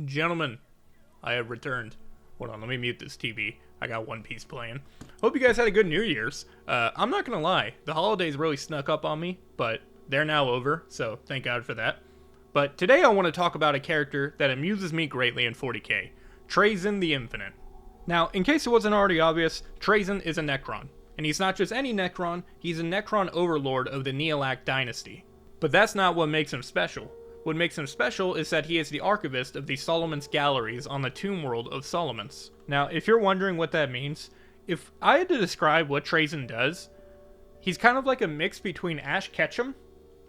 Gentlemen, I have returned. Hold on, let me mute this TV. I got One Piece playing. Hope you guys had a good New Year's. I'm not gonna lie, the holidays really snuck up on me, but they're now over, so thank God for that. But today I want to talk about a character that amuses me greatly in 40k, Trazyn the Infinite. Now, in case it wasn't already obvious, Trazyn is a Necron. And he's not just any Necron, he's a Necron overlord of the Neolac dynasty. But that's not what makes him special. What makes him special is that he is the archivist of the Solomon's Galleries on the tomb world of Solomons. Now, if you're wondering what that means, if I had to describe what Trazyn does, he's kind of like a mix between Ash Ketchum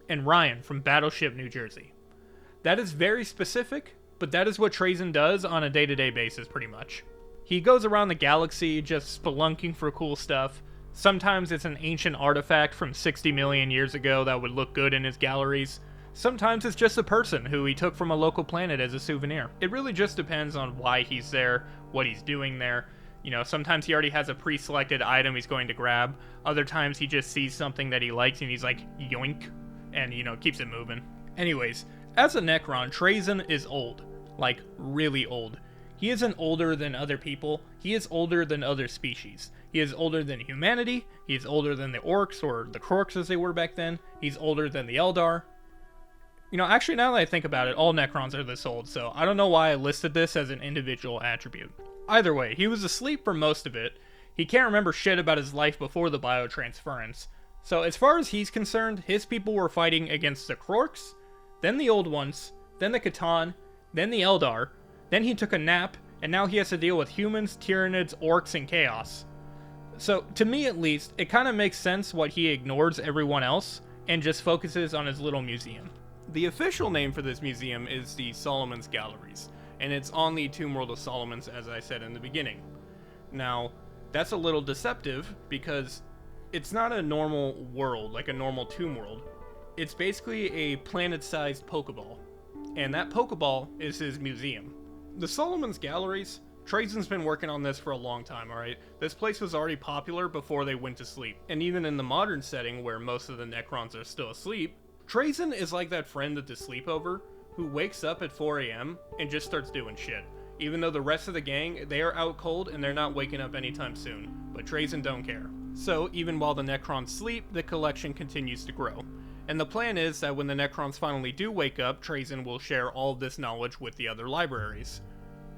and Ryan from Battleship New Jersey. That is very specific, but that is what Trazyn does on a day-to-day basis pretty much. He goes around the galaxy just spelunking for cool stuff. Sometimes it's an ancient artifact from 60 million years ago that would look good in his galleries. Sometimes it's just a person who he took from a local planet as a souvenir. It really just depends on why he's there, what he's doing there. You know, sometimes he already has a pre-selected item he's going to grab. Other times he just sees something that he likes and he's like, yoink, and, keeps it moving. Anyways, as a Necron, Trazyn is old. Like, really old. He isn't older than other people, he is older than other species. He is older than humanity, he is older than the orcs, or the Krorks as they were back then. He's older than the Eldar. Actually, now that I think about it, all Necrons are this old, so I don't know why I listed this as an individual attribute. Either way, he was asleep for most of it. He can't remember shit about his life before the Biotransference. So as far as he's concerned, his people were fighting against the Krorks, then the Old Ones, then the Catan, then the Eldar, then he took a nap, and now he has to deal with humans, Tyranids, orcs, and chaos. So, to me at least, it kind of makes sense what he ignores everyone else, and just focuses on his little museum. The official name for this museum is the Solomon's Galleries, and it's on the Tomb World of Solomons, as I said in the beginning. Now, that's a little deceptive, because it's not a normal world, like a normal tomb world. It's basically a planet-sized Pokeball, and that Pokeball is his museum. The Solomon's Galleries, Trazyn's been working on this for a long time, alright? This place was already popular before they went to sleep, and even in the modern setting where most of the Necrons are still asleep, Trazyn is like that friend at the sleepover who wakes up at 4 a.m. and just starts doing shit. Even though the rest of the gang, they are out cold and they're not waking up anytime soon. But Trazyn don't care. So, even while the Necrons sleep, the collection continues to grow. And the plan is that when the Necrons finally do wake up, Trazyn will share all of this knowledge with the other libraries.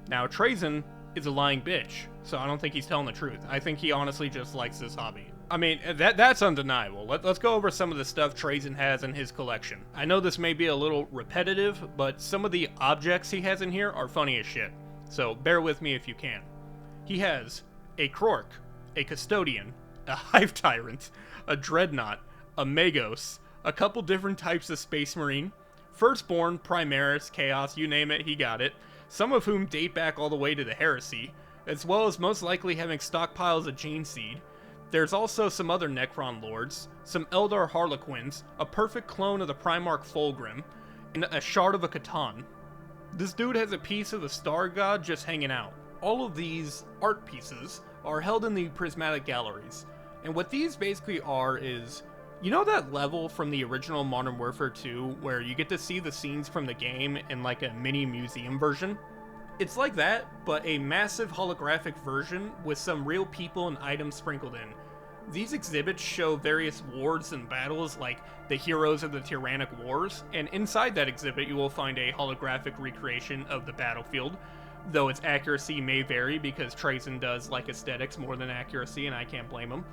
Now, Trazyn is a lying bitch, so I don't think he's telling the truth. I think he honestly just likes this hobby. I mean, that's undeniable. Let's go over some of the stuff Trazyn has in his collection. I know this may be a little repetitive, but some of the objects he has in here are funny as shit. So bear with me if you can. He has a Krork, a Custodian, a Hive Tyrant, a Dreadnought, a Magos, a couple different types of Space Marine, Firstborn, Primaris, Chaos, you name it, he got it, some of whom date back all the way to the Heresy, as well as most likely having stockpiles of Gene Seed. There's also some other Necron Lords, some Eldar Harlequins, a perfect clone of the Primarch Fulgrim, and a shard of a Catan. This dude has a piece of the Star God just hanging out. All of these art pieces are held in the Prismatic Galleries, and what these basically are is, you know that level from the original Modern Warfare 2 where you get to see the scenes from the game in like a mini museum version? It's like that, but a massive holographic version with some real people and items sprinkled in. These exhibits show various wars and battles like the heroes of the Tyrannic Wars, and inside that exhibit you will find a holographic recreation of the battlefield, though its accuracy may vary because Trazyn does like aesthetics more than accuracy, and I can't blame him.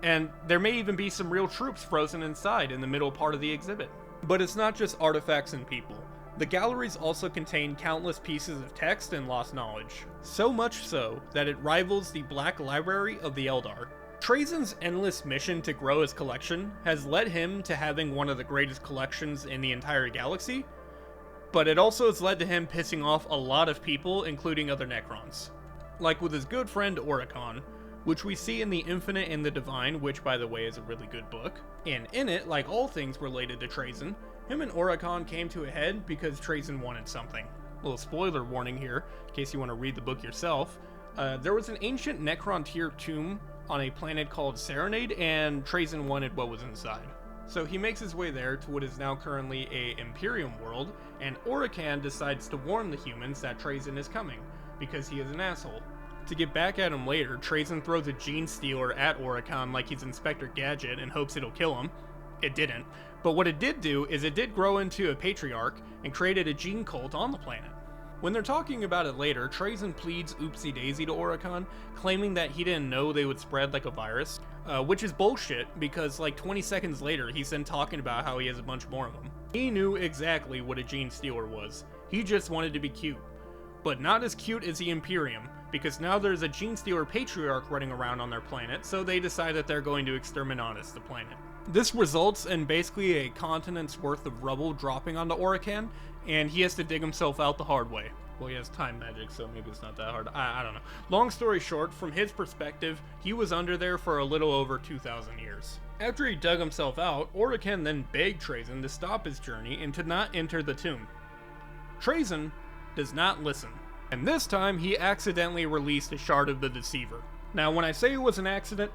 And there may even be some real troops frozen inside in the middle part of the exhibit. But it's not just artifacts and people. The galleries also contain countless pieces of text and lost knowledge. So much so that it rivals the Black Library of the Eldar. Trazyn's endless mission to grow his collection has led him to having one of the greatest collections in the entire galaxy, but it also has led to him pissing off a lot of people, including other Necrons. Like with his good friend Orikan, which we see in The Infinite and the Divine, which by the way is a really good book. And in it, like all things related to Trazyn, him and Orikan came to a head because Trazyn wanted something. Little spoiler warning here, in case you want to read the book yourself. There was an ancient Necron tier tomb on a planet called Serenade, and Trazyn wanted what was inside. So he makes his way there to what is now currently a Imperium world, and Orikan decides to warn the humans that Trazyn is coming, because he is an asshole. To get back at him later, Trazyn throws a gene stealer at Orikan like he's Inspector Gadget and hopes it'll kill him. It didn't. But what it did do is it did grow into a patriarch and created a gene cult on the planet. When they're talking about it later, Trazyn pleads oopsie daisy to Orikan, claiming that he didn't know they would spread like a virus, which is bullshit because like 20 seconds later he's then talking about how he has a bunch more of them. He knew exactly what a gene stealer was. He just wanted to be cute. But not as cute as the Imperium, because now there's a gene stealer patriarch running around on their planet, so they decide that they're going to exterminate the planet. This results in basically a continent's worth of rubble dropping onto Orikan, and he has to dig himself out the hard way. Well, he has time magic, so maybe it's not that hard. I don't know. Long story short, from his perspective, he was under there for a little over 2,000 years. After he dug himself out, Orikan then begged Trazyn to stop his journey and to not enter the tomb. Trazyn does not listen, and this time he accidentally released a shard of the Deceiver. Now, when I say it was an accident,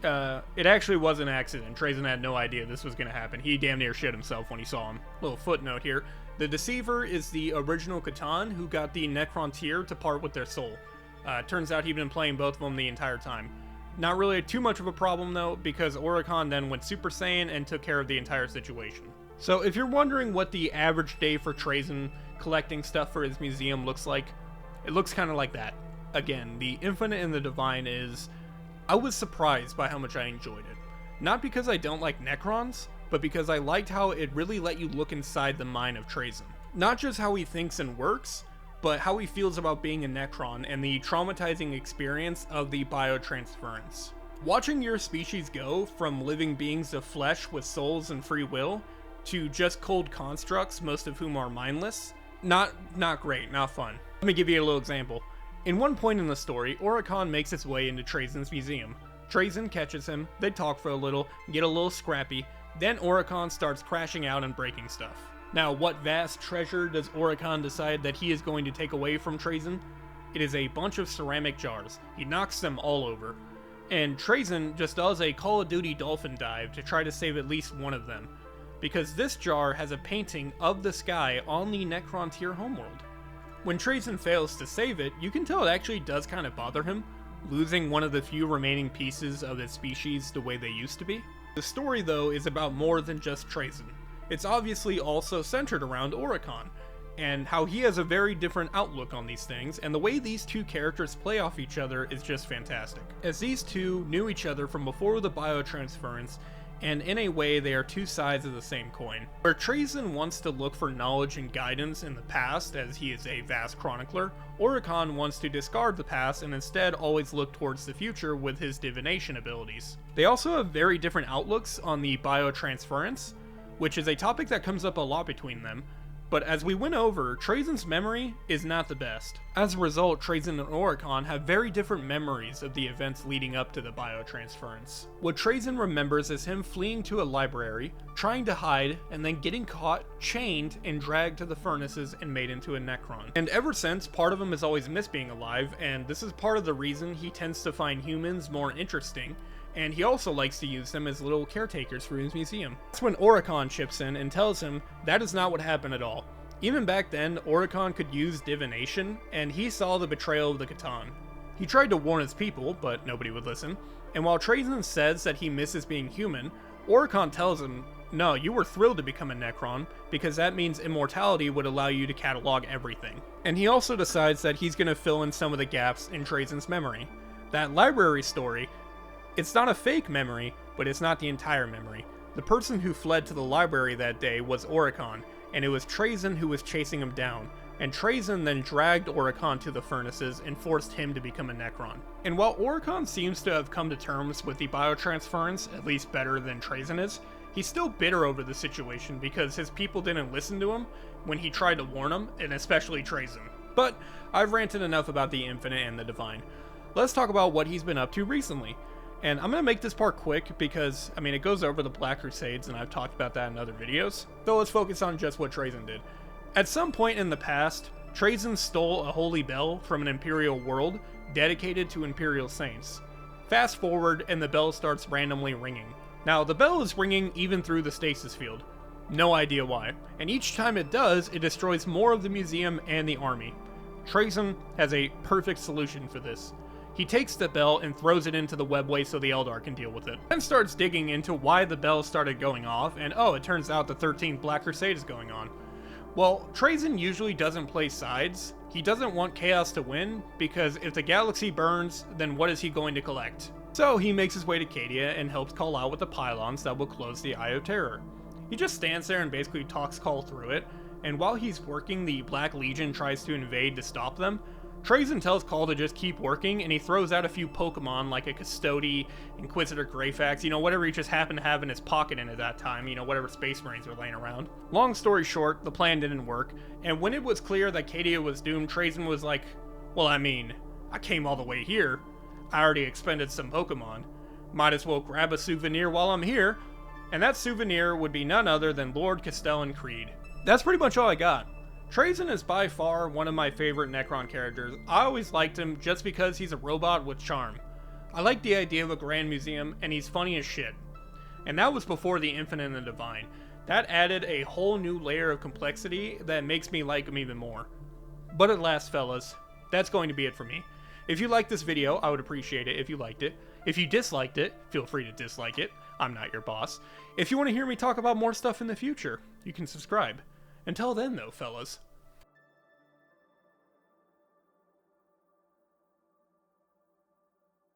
it actually was an accident. Trazyn had no idea this was going to happen. He damn near shit himself when he saw him. Little footnote here. The Deceiver is the original Catan who got the Necrontyr to part with their soul. Turns out he'd been playing both of them the entire time. Not really too much of a problem though, because Orikan then went Super Saiyan and took care of the entire situation. So if you're wondering what the average day for Trazyn collecting stuff for his museum looks like, it looks kind of like that. Again, the infinite and the divine is... I was surprised by how much I enjoyed it. Not because I don't like Necrons, but because I liked how it really let you look inside the mind of Trazyn. Not just how he thinks and works, but how he feels about being a Necron and the traumatizing experience of the Biotransference. Watching your species go from living beings of flesh with souls and free will to just cold constructs, most of whom are mindless, not great, not fun. Let me give you a little example. In one point in the story, Orikan makes his way into Trazyn's museum. Trazyn catches him, they talk for a little, get a little scrappy, then Orikan starts crashing out and breaking stuff. Now, what vast treasure does Orikan decide that he is going to take away from Trazyn? It is a bunch of ceramic jars. He knocks them all over. And Trazyn just does a Call of Duty dolphin dive to try to save at least one of them, because this jar has a painting of the sky on the Necrontyr homeworld. When Trazyn fails to save it, you can tell it actually does kind of bother him, losing one of the few remaining pieces of its species the way they used to be. The story, though, is about more than just Trazyn. It's obviously also centered around Orikan, and how he has a very different outlook on these things, and the way these two characters play off each other is just fantastic. As these two knew each other from before the Biotransference, and in a way they are two sides of the same coin. Where Trazyn wants to look for knowledge and guidance in the past, as he is a vast chronicler, Orikan wants to discard the past and instead always look towards the future with his divination abilities. They also have very different outlooks on the Biotransference, which is a topic that comes up a lot between them, but as we went over, Trazyn's memory is not the best. As a result, Trazyn and Orikan have very different memories of the events leading up to the Biotransference. What Trazyn remembers is him fleeing to a library, trying to hide, and then getting caught, chained, and dragged to the furnaces and made into a Necron. And ever since, part of him has always missed being alive, and this is part of the reason he tends to find humans more interesting, and he also likes to use them as little caretakers for his museum. That's when Orikan chips in and tells him that is not what happened at all. Even back then, Orikan could use divination, and he saw the betrayal of the Catan. He tried to warn his people, but nobody would listen, and while Trazyn says that he misses being human, Orikan tells him, no, you were thrilled to become a Necron, because that means immortality would allow you to catalog everything. And he also decides that he's going to fill in some of the gaps in Trazyn's memory. That library story, it's not a fake memory, but it's not the entire memory. The person who fled to the library that day was Orikan, and it was Trazyn who was chasing him down, and Trazyn then dragged Orikan to the furnaces and forced him to become a Necron. And while Orikan seems to have come to terms with the Biotransference, at least better than Trazyn is, he's still bitter over the situation because his people didn't listen to him when he tried to warn them, and especially Trazyn. But I've ranted enough about the infinite and the divine. Let's talk about what he's been up to recently. And I'm going to make this part quick because, I mean, it goes over the Black Crusades and I've talked about that in other videos. So let's focus on just what Trazyn did. At some point in the past, Trazyn stole a holy bell from an Imperial world dedicated to Imperial saints. Fast forward and the bell starts randomly ringing. Now, the bell is ringing even through the stasis field. No idea why. And each time it does, it destroys more of the museum and the army. Trazyn has a perfect solution for this. He takes the bell and throws it into the webway so the Eldar can deal with it. Then starts digging into why the bell started going off, and oh, it turns out the 13th Black Crusade is going on. Well, Trazyn usually doesn't play sides. He doesn't want Chaos to win, because if the galaxy burns, then what is he going to collect? So he makes his way to Cadia and helps Call out with the pylons that will close the Eye of Terror. He just stands there and basically talks Call through it, and while he's working, the Black Legion tries to invade to stop them. Trazyn tells Call to just keep working, and he throws out a few Pokemon like a Custody, Inquisitor Greyfax, whatever he just happened to have in his pocket at that time, whatever Space Marines were laying around. Long story short, the plan didn't work, and when it was clear that Cadia was doomed, Trazyn was like, well, I came all the way here. I already expended some Pokemon. Might as well grab a souvenir while I'm here, and that souvenir would be none other than Lord Castellan Creed. That's pretty much all I got. Trazyn is by far one of my favorite Necron characters. I always liked him just because he's a robot with charm. I like the idea of a grand museum, and he's funny as shit. And that was before the Infinite and the Divine. That added a whole new layer of complexity that makes me like him even more. But at last, fellas, that's going to be it for me. If you liked this video, I would appreciate it if you liked it. If you disliked it, feel free to dislike it. I'm not your boss. If you want to hear me talk about more stuff in the future, you can subscribe. Until then, though, fellas,